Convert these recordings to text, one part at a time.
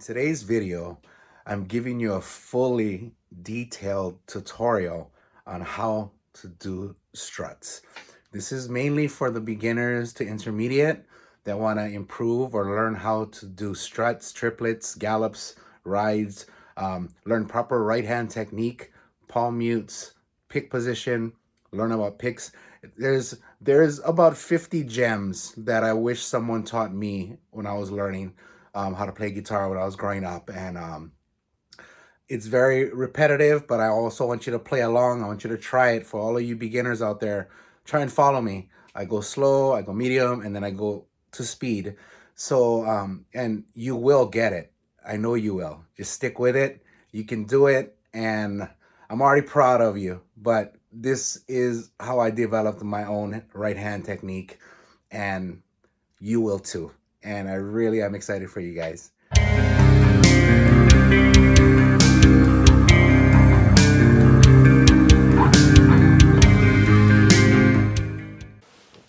today's video, I'm giving you a fully detailed tutorial on how to do struts. This is mainly for the beginners to intermediate that want to improve or learn how to do struts, triplets, gallops, rides, learn proper right hand technique, palm mutes, pick position, learn about picks. There's about 50 gems that I wish someone taught me when I was learning how to play guitar when I was growing up. And it's very repetitive, but I also want you to play along. I want you to try it. For all of you beginners out there, try and follow me. I go slow, I go medium, and then I go to speed. So, and you will get it. I know you will. Just stick with it. You can do it, and I'm already proud of you. But this is how I developed my own right hand technique, and you will too. And I really am excited for you guys.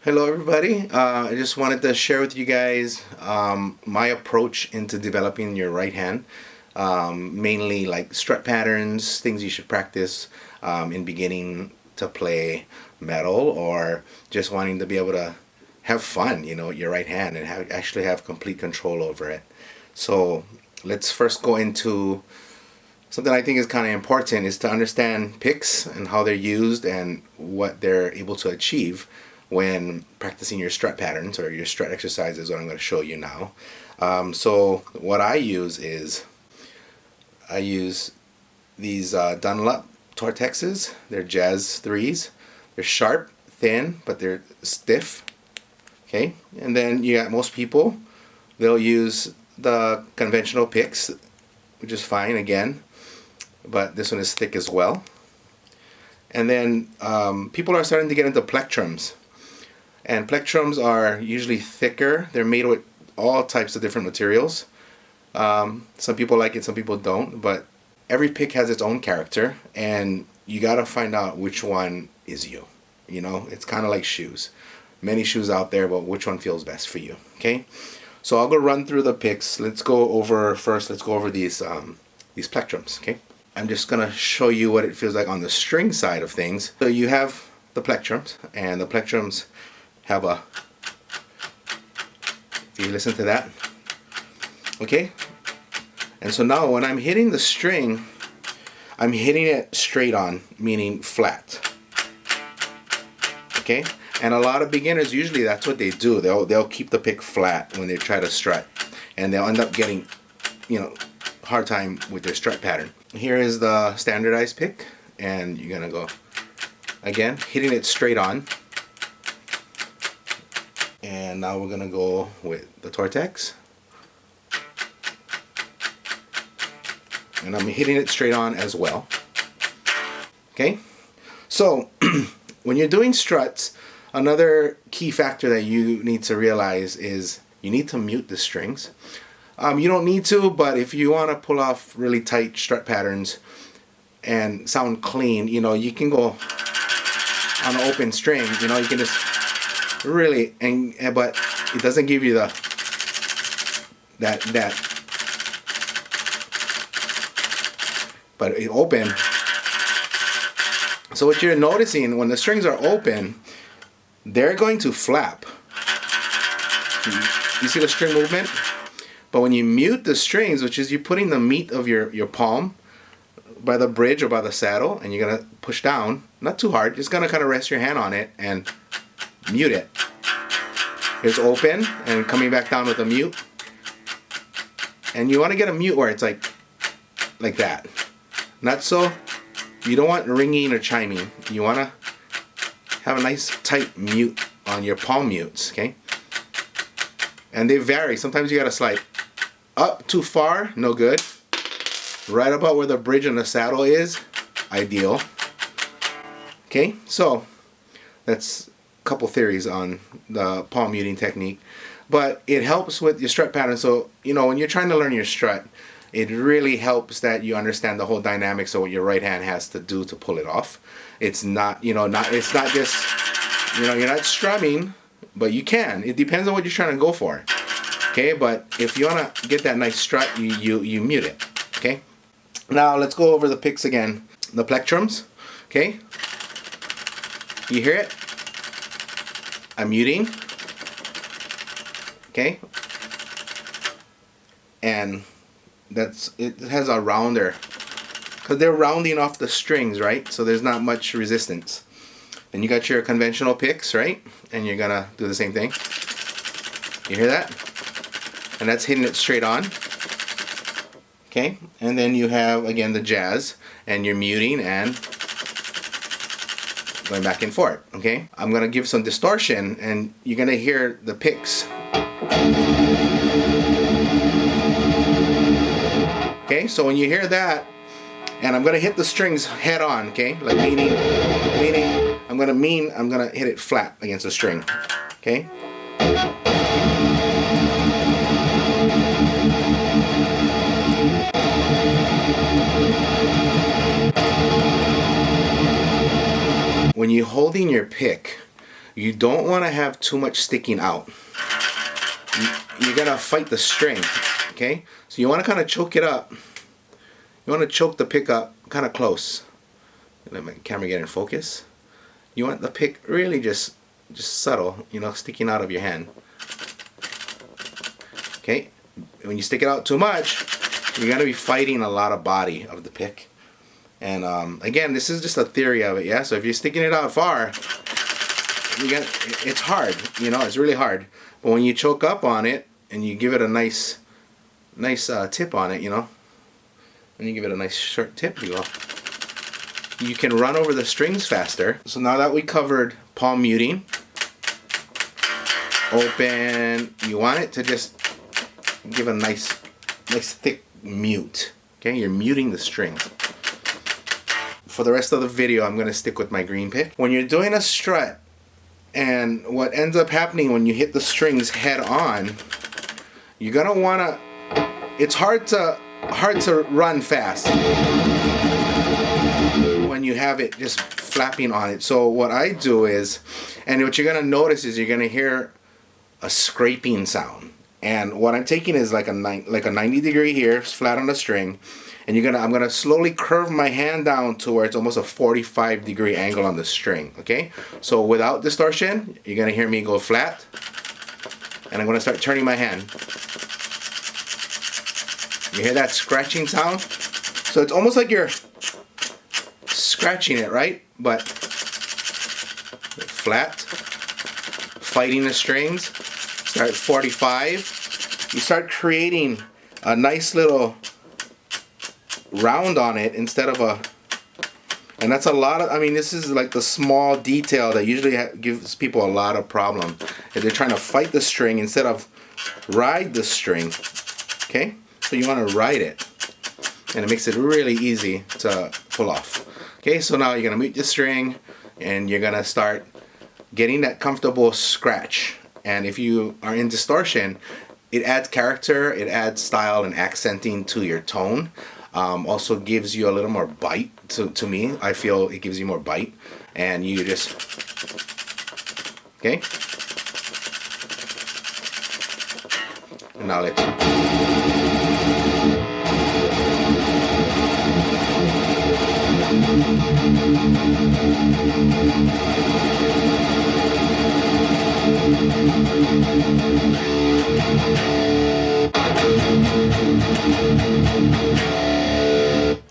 Hello everybody, I just wanted to share with you guys my approach into developing your right hand, mainly like strut patterns, things you should practice in beginning to play metal, or just wanting to be able to have fun, you know, with your right hand and actually have complete control over it. So let's first go into something I think is kind of important, is to understand picks and how they're used and what they're able to achieve when practicing your strut patterns or your strut exercises, what I'm going to show you now. So what I use is I use these Dunlop Tortexes. They're Jazz 3s. They're sharp, thin, but they're stiff. Okay, and then you got most people, they'll use the conventional picks, which is fine again, but this one is thick as well. And then people are starting to get into plectrums. And plectrums are usually thicker. They're made with all types of different materials. Some people like it, some people don't, but every pick has its own character, and you gotta find out which one is you. You know, it's kind of like shoes. Many shoes out there, but which one feels best for you, okay? So I'll go run through the picks. Let's go over these plectrums, okay? I'm just gonna show you what it feels like on the string side of things. So you have the plectrums, and the plectrums have a, if you listen to that, okay? And so now when I'm hitting the string, I'm hitting it straight on, meaning flat, okay? And a lot of beginners, usually that's what they do. They'll keep the pick flat when they try to strut, and they'll end up getting, you know, hard time with their strut pattern. Here is the standardized pick, and you're gonna go again, hitting it straight on. And now we're gonna go with the Tortex, and I'm hitting it straight on as well. Okay, so when you're doing struts, another key factor that you need to realize is you need to mute the strings. You don't need to, but if you want to pull off really tight strut patterns and sound clean, you know, you can go on an open string. You know, you can just really, but it doesn't give you that. But it open. So what you're noticing when the strings are open, they're going to flap. You see the string movement? But when you mute the strings, which is you're putting the meat of your palm by the bridge or by the saddle, and you're gonna push down, not too hard, just gonna kind of rest your hand on it and mute it. It's open and coming back down with a mute. And you want to get a mute where it's like that. Not so, you don't want ringing or chiming. You want to have a nice tight mute on your palm mutes, okay? And they vary. Sometimes you got to slide up too far, no good. Right about where the bridge and the saddle is, ideal. Okay, so that's a couple theories on the palm muting technique. But it helps with your strut pattern. So, you know, when you're trying to learn your strut, it really helps that you understand the whole dynamics of what your right hand has to do to pull it off. It's not, you know, it's not just, you know, you're not strumming, but you can. It depends on what you're trying to go for. Okay, but if you want to get that nice strut, you mute it. Okay, now let's go over the picks again. The plectrums. Okay, you hear it? I'm muting. Okay, and it has a rounder because they're rounding off the strings, right? So there's not much resistance. Then you got your conventional picks, right? And you're gonna do the same thing. You hear that? And that's hitting it straight on. Okay, and then you have again the jazz, and you're muting and going back and forth. Okay, I'm gonna give some distortion, and you're gonna hear the picks. Okay, so when you hear that, and I'm gonna hit the strings head on. Okay, like meaning. I'm gonna hit it flat against the string. Okay. When you're holding your pick, you don't want to have too much sticking out. You're gonna fight the string. Okay, so you want to kind of choke it up. You want to choke the pick up kind of close. Let my camera get in focus. You want the pick really just subtle, you know, sticking out of your hand. Okay, when you stick it out too much, you're gonna be fighting a lot of body of the pick. And again, this is just a theory of it, yeah. So if you're sticking it out far, it's hard, you know, it's really hard. But when you choke up on it and you give it a nice tip on it, you know, and you give it a nice short tip, you can run over the strings faster. So now that we covered palm muting, open, you want it to just give a nice thick mute. Okay, you're muting the string. For the rest of the video, I'm gonna stick with my green pick. When you're doing a strut, and what ends up happening when you hit the strings head on, you're gonna wanna, it's hard to run fast when you have it just flapping on it. So what I do is, and what you're gonna notice is you're gonna hear a scraping sound. And what I'm taking is like a 90 degree here, flat on the string, and I'm gonna slowly curve my hand down to where it's almost a 45 degree angle on the string. Okay, so without distortion, you're gonna hear me go flat, and I'm gonna start turning my hand. You hear that scratching sound? So it's almost like you're scratching it, right? But flat, fighting the strings. Start at 45. You start creating a nice little round on it instead of a, and that's a lot of, I mean, this is like the small detail that usually gives people a lot of problem. If they're trying to fight the string instead of ride the string. Okay, so you want to ride it, and it makes it really easy to pull off. Okay, so now you're gonna mute the string, and you're gonna start getting that comfortable scratch. And if you are in distortion, it adds character, it adds style and accenting to your tone. Also gives you a little more bite. To me, I feel it gives you more bite, and you just, okay. And now let's.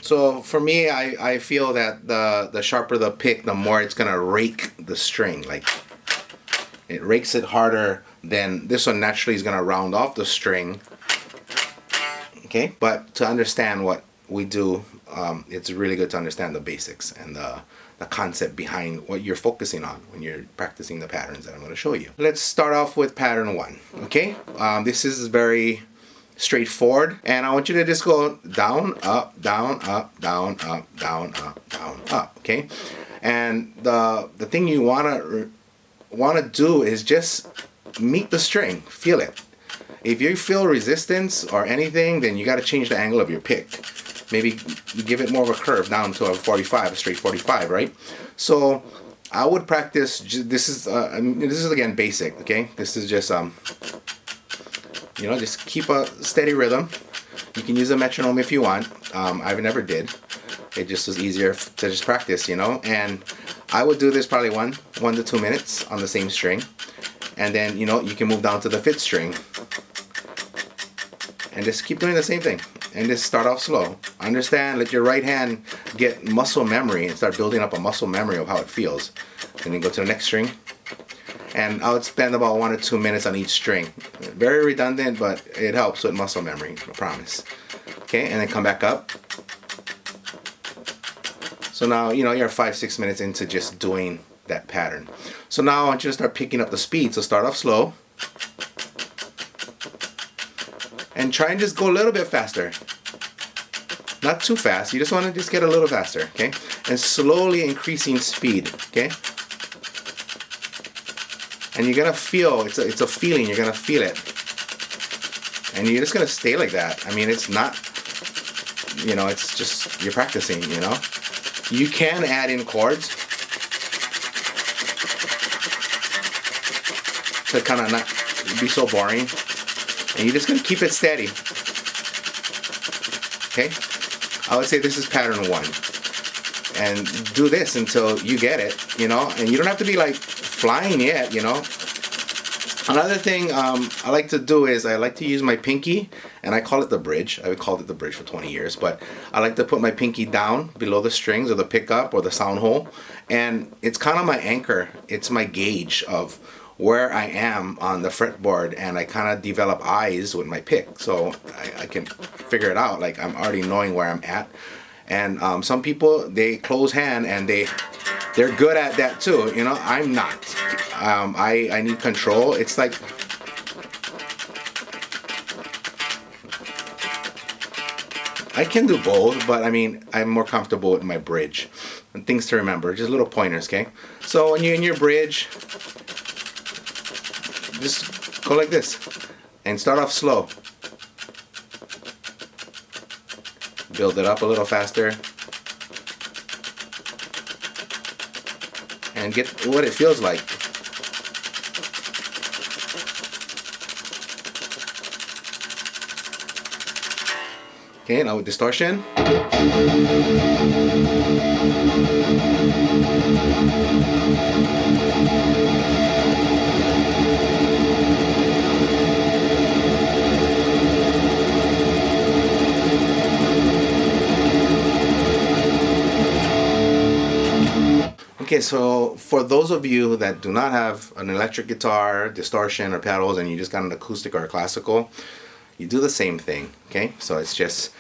So for me, I feel that the sharper the pick, the more it's gonna rake the string. Like, it rakes it harder than this one. Naturally is gonna round off the string. Okay, but to understand what we do, it's really good to understand the basics and the concept behind what you're focusing on when you're practicing the patterns that I'm going to show you. Let's start off with pattern 1. Okay, this is very straightforward, and I want you to just go down, up, down, up, down, up, down, up, down, up. Okay, and the thing you wanna do is just meet the string, feel it. If you feel resistance or anything, then you got to change the angle of your pick. Maybe give it more of a curve down to a 45, a straight 45, right? So I would practice. This is again basic. Okay, this is just You know, just keep a steady rhythm. You can use a metronome if you want. I've never did. It just was easier to just practice, you know. And I would do this probably one to 2 minutes on the same string, and then, you know, you can move down to the 5th string and just keep doing the same thing. And just start off slow. Understand, let your right hand get muscle memory and start building up a muscle memory of how it feels. And then go to the next string. And I would spend about 1 or 2 minutes on each string. Very redundant, but it helps with muscle memory, I promise. Okay, and then come back up. So now, you know, you're 5-6 minutes into just doing that pattern. So now I want you to start picking up the speed. So start off slow. And try and just go a little bit faster. Not too fast. You just want to just get a little faster, okay? And slowly increasing speed, okay? And you're gonna feel, it's a feeling, you're gonna feel it. And you're just gonna stay like that. I mean, it's not, you know, it's just, you're practicing, you know? You can add in chords to kind of not be so boring. And you're just gonna keep it steady. Okay? I would say this is pattern 1. And do this until you get it, you know? And you don't have to be like flying yet, you know? Another thing I like to do is I like to use my pinky, and I call it the bridge. I've called it the bridge for 20 years, but I like to put my pinky down below the strings or the pickup or the sound hole, and it's kind of my anchor. It's my gauge of where I am on the fretboard, and I kind of develop eyes with my pick, so I can figure it out. Like, I'm already knowing where I'm at. And some people, they close hand and they're good at that too, you know. I'm not. I need control. It's like, I can do both, but I mean, I'm more comfortable with my bridge. And things to remember, just little pointers, okay? So when you're in your bridge, just go like this and start off slow. Build it up a little faster and get what it feels like. Okay, now with distortion. Okay, so for those of you that do not have an electric guitar, distortion, or pedals, and you just got an acoustic or a classical, you do the same thing, okay? So it's just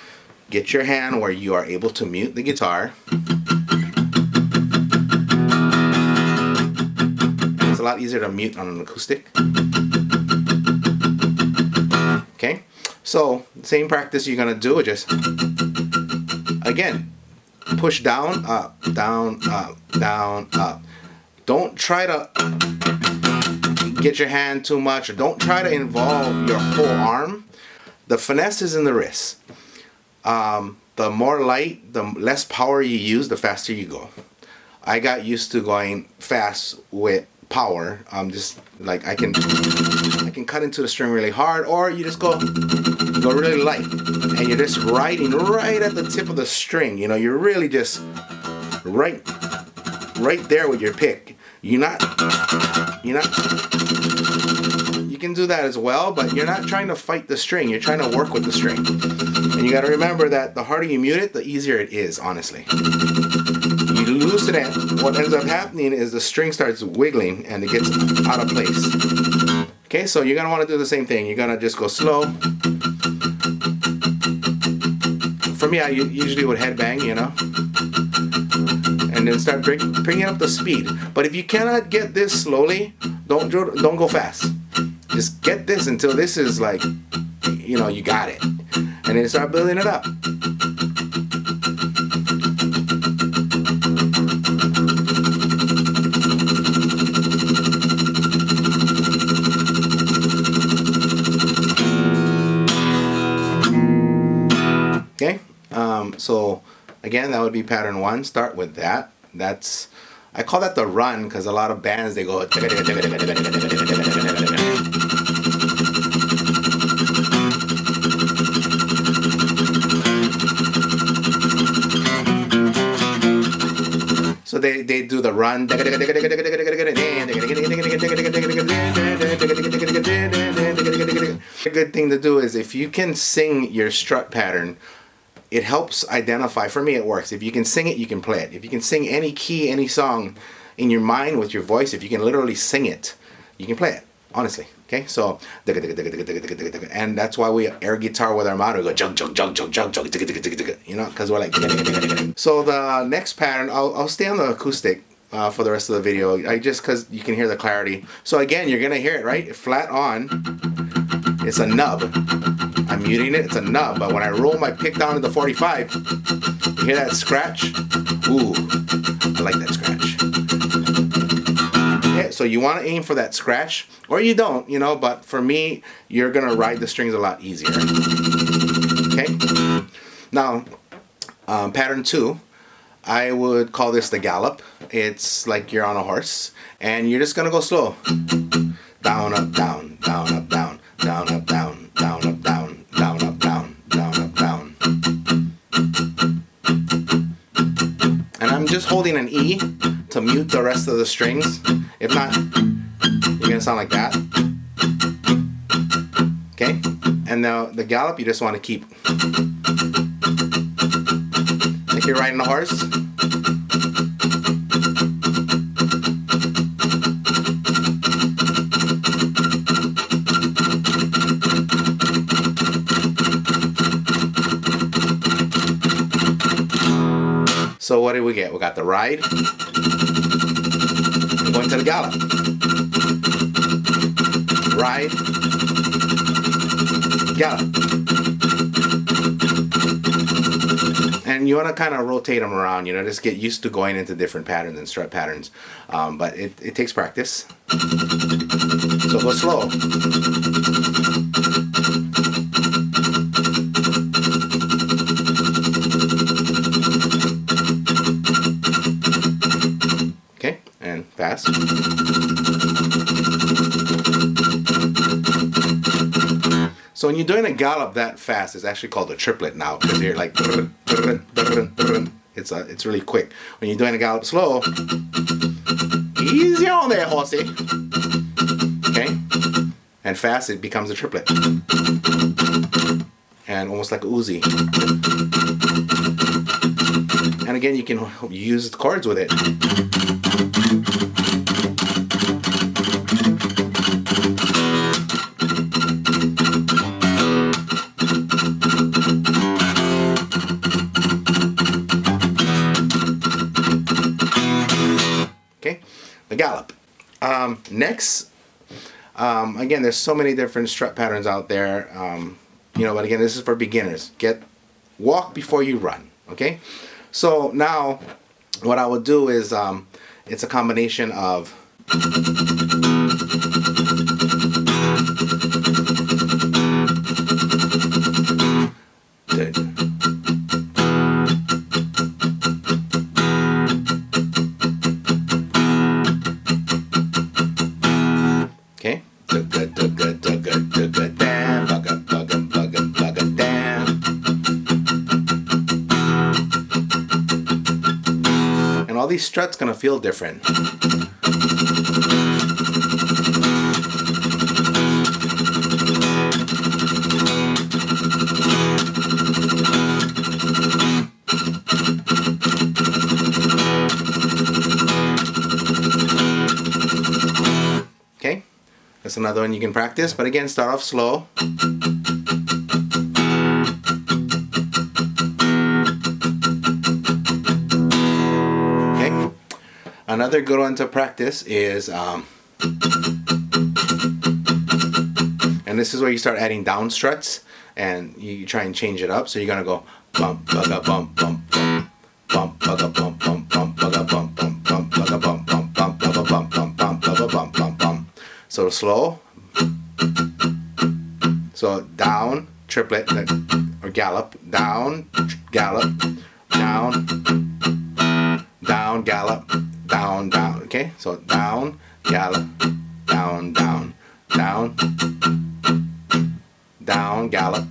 get your hand where you are able to mute the guitar. And it's a lot easier to mute on an acoustic. Okay, so same practice you're gonna do, just again, push down, up, down, up, down, up. Don't try to get your hand too much, or don't try to involve your whole arm. The finesse is in the wrist. The more light, the less power you use, the faster you go. I got used to going fast with power. Just like I can cut into the string really hard, or you just go really light, and you're just riding right at the tip of the string. You know, you're really just right there with your pick. You're not. You can do that as well, but you're not trying to fight the string. You're trying to work with the string. And you got to remember that the harder you mute it, the easier it is, honestly. You loosen it, what ends up happening is the string starts wiggling and it gets out of place. Okay, so you're going to want to do the same thing. You're going to just go slow. For me, I usually would headbang, you know, and then start bringing up the speed. But if you cannot get this slowly, don't go fast. Just get this until this is like, you know, you got it. And then start building it up. Okay, so again, that would be pattern 1. Start with that. That's, I call that the run, because a lot of bands, they go they do the run. A good thing to do is if you can sing your strut pattern, it helps identify. For me, it works. If you can sing it, you can play it. If you can sing any key, any song in your mind with your voice, if you can literally sing it, you can play it. Honestly, okay. So, and that's why we air guitar with our mouth. We go jug jug jug jug jug jug, you know, because we're like. So the next pattern, I'll stay on the acoustic for the rest of the video. Just because you can hear the clarity. So again, you're gonna hear it right, flat on. It's a nub. I'm muting it. It's a nub. But when I roll my pick down to the 45, you hear that scratch? Ooh, I like that scratch. Okay, so you want to aim for that scratch, or you don't, you know, but for me, you're going to ride the strings a lot easier. Okay? Now, pattern 2, I would call this the gallop. It's like you're on a horse, and you're just going to go slow. Down, up, down, down, up, down, down, up, down, down, up, down, down, up, down, down, up, down. And I'm just holding an E to mute the rest of the strings. If not, you're gonna sound like that. Okay? And now the gallop, you just want to keep like you're riding a horse. So what did we get? We got the ride. We're going to the gallop. Ride. Gallop. And you want to kind of rotate them around, you know, just get used to going into different patterns and strut patterns. But it takes practice. So go slow. Fast. So when you're doing a gallop that fast, it's actually called a triplet now, because you're like it's really quick. When you're doing a gallop slow, easy on there, horsey. Okay, and fast it becomes a triplet, and almost like a Uzi. And again, you can use the chords with it. Okay, the gallop. Next, again, there's so many different strut patterns out there. You know, but again, this is for beginners. Walk before you run. Okay. So now, what I would do is, it's a combination of okay. And all these struts gonna feel different. Okay, that's another one you can practice, but again, start off slow. Another good one to practice is, and this is where you start adding down struts, and you try and change it up. So you're gonna go bump, bugga, bump, bump, bump, bump, bugga, bump, bump, bump, bugga, bump, bump, bump, bugga, bump, bump, bump, bugga, bump, bump, bump, bugga, bump, bump, bump. So slow. So down, triplet, or gallop, down, gallop, down, down, gallop. Down, down, okay? So down, gallop, down, down, down, down, gallop,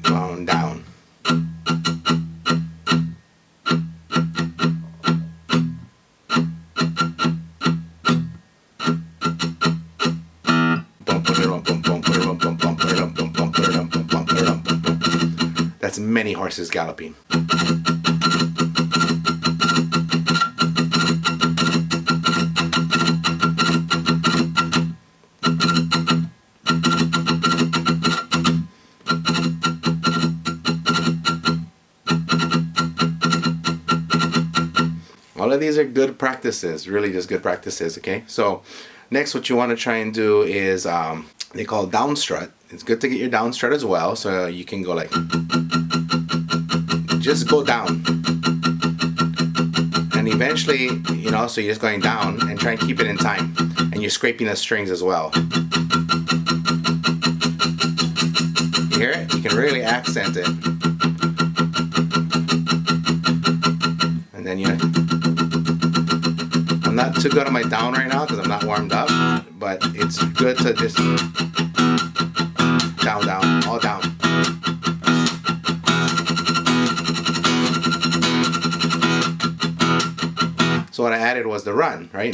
down, down. That's many horses galloping. All of these are good practices, really just good practices, okay? So next what you want to try and do is, they call down strut. It's good to get your down strut as well, so you can go like, just go down. And eventually, you know, so you're just going down and try and keep it in time. And you're scraping the strings as well. You hear it? You can really accent it. And then you... I'm not too good on my down right now because I'm not warmed up, but it's good to just down, down, all down. So what I added was the run, right?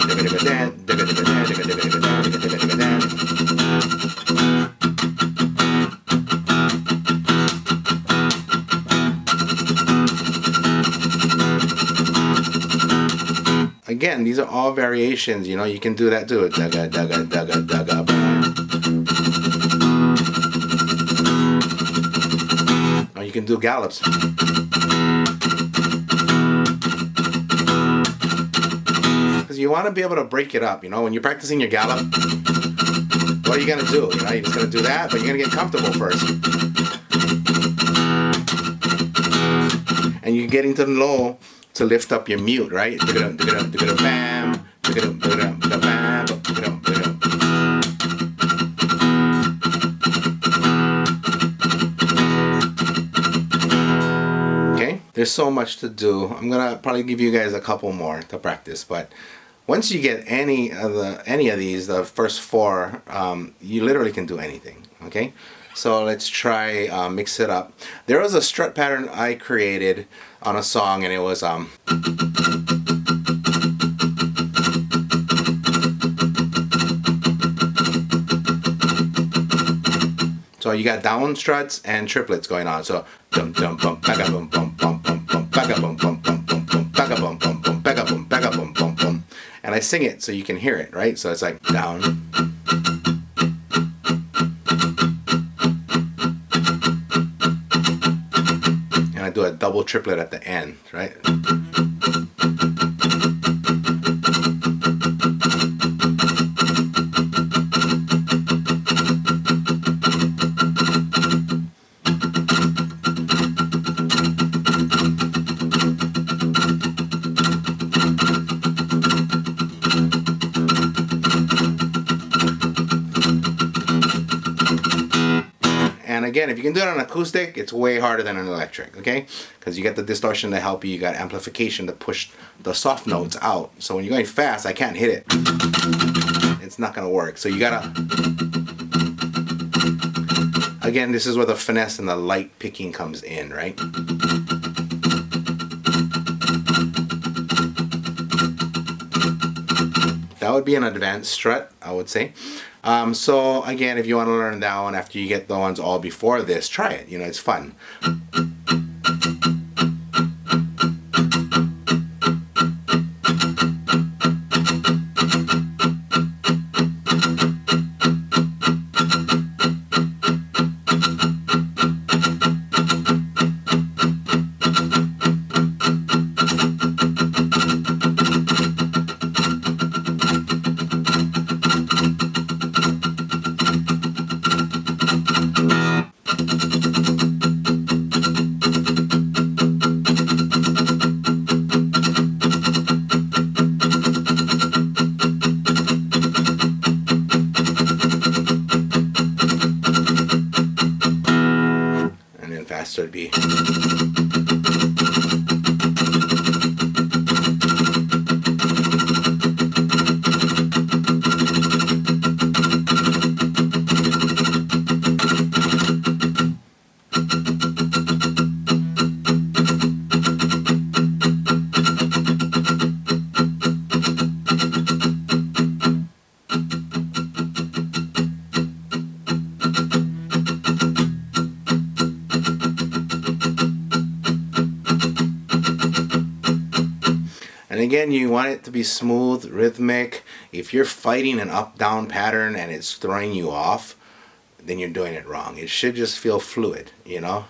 Again, these are all variations, you know, you can do that too. Dugga, dugga, dugga, dugga. Or you can do gallops. Because you want to be able to break it up, you know, when you're practicing your gallop, what are you going to do? You know, you're just going to do that, but you're going to get comfortable first. And you're getting to low to lift up your mute, right? Okay, there's so much to do. I'm gonna probably give you guys a couple more to practice, but once you get any of these, the first four, you literally can do anything. Okay, so let's try mix it up. There was a strut pattern I created on a song, and it was so you got down struts and triplets going on. So dum dum bum baga bum bum bum bum bum baga bum bum bum bum bum baga bum bum bum baga bum bum bum, and I sing it so you can hear it, right? So it's like down. Do a double triplet at the end, right? And again, if you can do it on acoustic, it's way harder than an electric, okay? Because you get the distortion to help you, you got amplification to push the soft notes out. So when you're going fast, I can't hit it. It's not gonna work. So you gotta, again, this is where the finesse and the light picking comes in, right? That would be an advanced strut, I would say. So again, if you want to learn that one after you get the ones all before this, try it. You know, it's fun. And again, you want it to be smooth, rhythmic. If you're fighting an up-down pattern and it's throwing you off, then you're doing it wrong. It should just feel fluid, you know?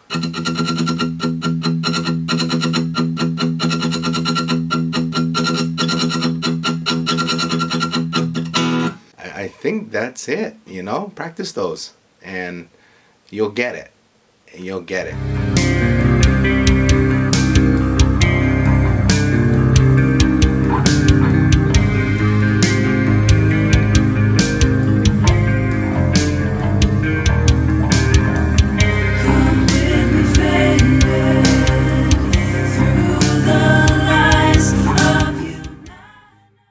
I think that's it, you know? Practice those and you'll get it. You'll get it.